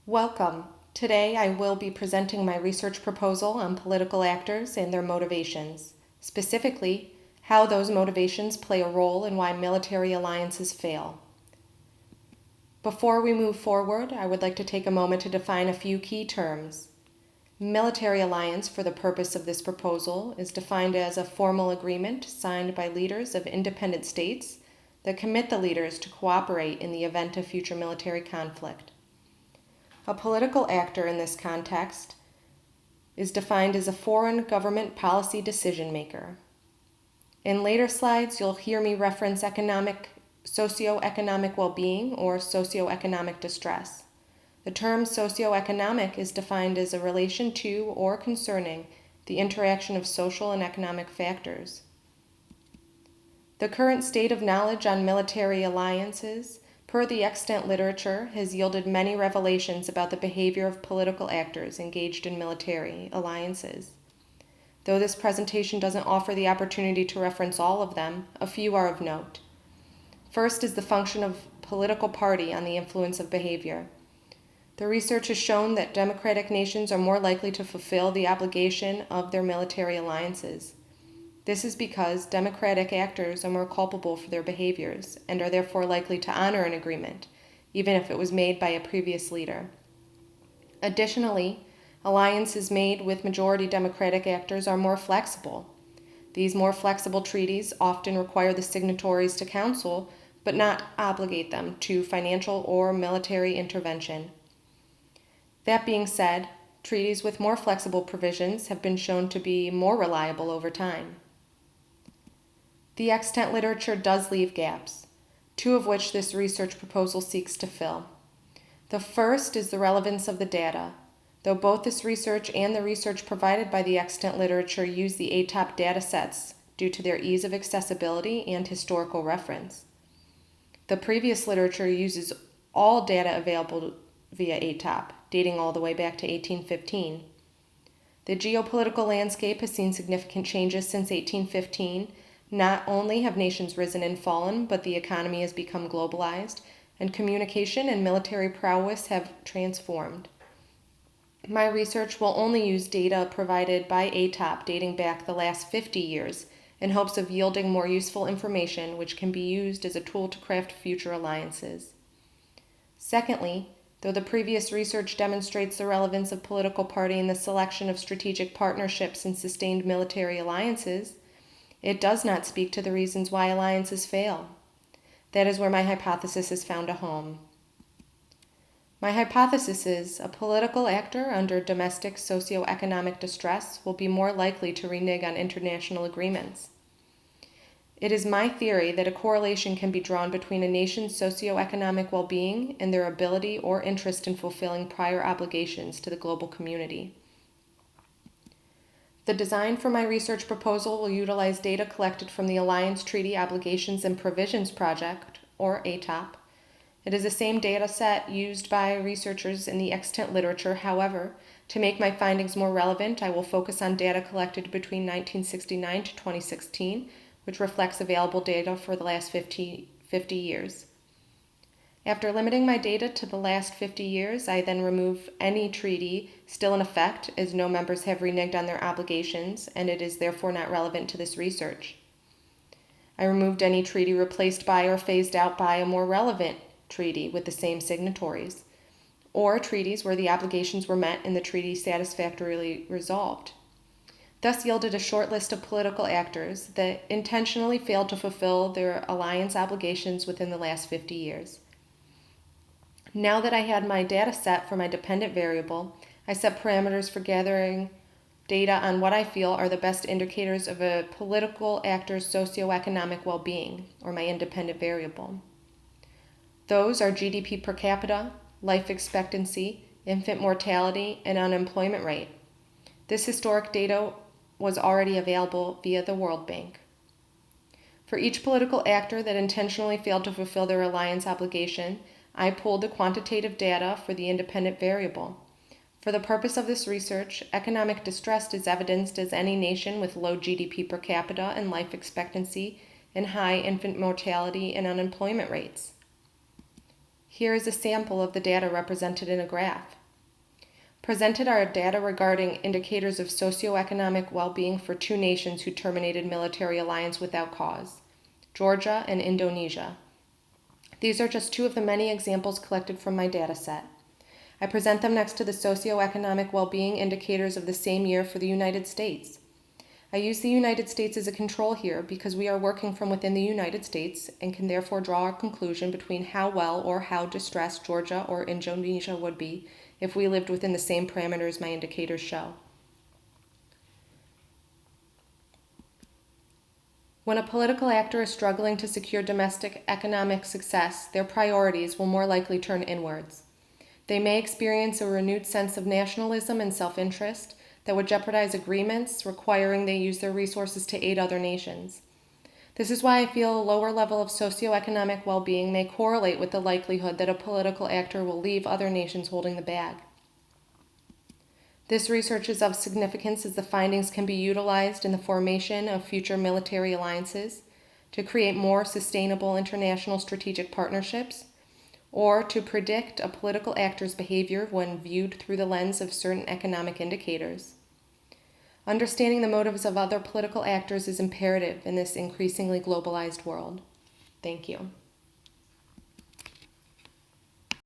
Welcome. Today I will be presenting my research proposal on political actors and their motivations, specifically how those motivations play a role in why military alliances fail. Before we move forward, I would like to take a moment to define a few key terms. Military alliance, for the purpose of this proposal, is defined as a formal agreement signed by leaders of independent states that commit the leaders to cooperate in the event of future military conflict. A political actor in this context is defined as a foreign government policy decision maker. In later slides, you'll hear me reference socioeconomic well-being or socioeconomic distress. The term socioeconomic is defined as a relation to or concerning the interaction of social and economic factors. The current state of knowledge on military alliances, per the extant literature, has yielded many revelations about the behavior of political actors engaged in military alliances. Though this presentation doesn't offer the opportunity to reference all of them, a few are of note. First is the function of political party on the influence of behavior. The research has shown that democratic nations are more likely to fulfill the obligation of their military alliances. This is because democratic actors are more culpable for their behaviors and are therefore likely to honor an agreement, even if it was made by a previous leader. Additionally, alliances made with majority democratic actors are more flexible. These more flexible treaties often require the signatories to counsel, but not obligate them to financial or military intervention. That being said, treaties with more flexible provisions have been shown to be more reliable over time. The extant literature does leave gaps, two of which this research proposal seeks to fill. The first is the relevance of the data. Though both this research and the research provided by the extant literature use the ATOP data sets due to their ease of accessibility and historical reference. The previous literature uses all data available via ATOP, dating all the way back to 1815. The geopolitical landscape has seen significant changes since 1815. Not only have nations risen and fallen, but the economy has become globalized, and communication and military prowess have transformed. My research will only use data provided by ATOP dating back the last 50 years in hopes of yielding more useful information which can be used as a tool to craft future alliances. Secondly, though the previous research demonstrates the relevance of political party in the selection of strategic partnerships and sustained military alliances, it does not speak to the reasons why alliances fail. That is where my hypothesis has found a home. My hypothesis is a political actor under domestic socioeconomic distress will be more likely to renege on international agreements. It is my theory that a correlation can be drawn between a nation's socioeconomic well-being and their ability or interest in fulfilling prior obligations to the global community. The design for my research proposal will utilize data collected from the Alliance Treaty Obligations and Provisions Project, or ATOP. It is the same data set used by researchers in the extant literature. However, to make my findings more relevant, I will focus on data collected between 1969 to 2016, which reflects available data for the last 50 years. After limiting my data to the last 50 years, I then remove any treaty still in effect, as no members have reneged on their obligations, and it is therefore not relevant to this research. I removed any treaty replaced by or phased out by a more relevant treaty with the same signatories, or treaties where the obligations were met and the treaty satisfactorily resolved. Thus yielded a short list of political actors that intentionally failed to fulfill their alliance obligations within the last 50 years. Now that I had my data set for my dependent variable, I set parameters for gathering data on what I feel are the best indicators of a political actor's socioeconomic well-being, or my independent variable. Those are GDP per capita, life expectancy, infant mortality, and unemployment rate. This historic data was already available via the World Bank. For each political actor that intentionally failed to fulfill their alliance obligation, I pulled the quantitative data for the independent variable. For the purpose of this research, economic distress is evidenced as any nation with low GDP per capita and life expectancy and high infant mortality and unemployment rates. Here is a sample of the data represented in a graph. Presented are data regarding indicators of socioeconomic well-being for two nations who terminated military alliance without cause, Georgia and Indonesia. These are just two of the many examples collected from my data set. I present them next to the socioeconomic well-being indicators of the same year for the United States. I use the United States as a control here because we are working from within the United States and can therefore draw a conclusion between how well or how distressed Georgia or Indonesia would be if we lived within the same parameters my indicators show. When a political actor is struggling to secure domestic economic success, their priorities will more likely turn inwards. They may experience a renewed sense of nationalism and self-interest that would jeopardize agreements requiring they use their resources to aid other nations. This is why I feel a lower level of socioeconomic well-being may correlate with the likelihood that a political actor will leave other nations holding the bag. This research is of significance as the findings can be utilized in the formation of future military alliances, to create more sustainable international strategic partnerships, or to predict a political actor's behavior when viewed through the lens of certain economic indicators. Understanding the motives of other political actors is imperative in this increasingly globalized world. Thank you.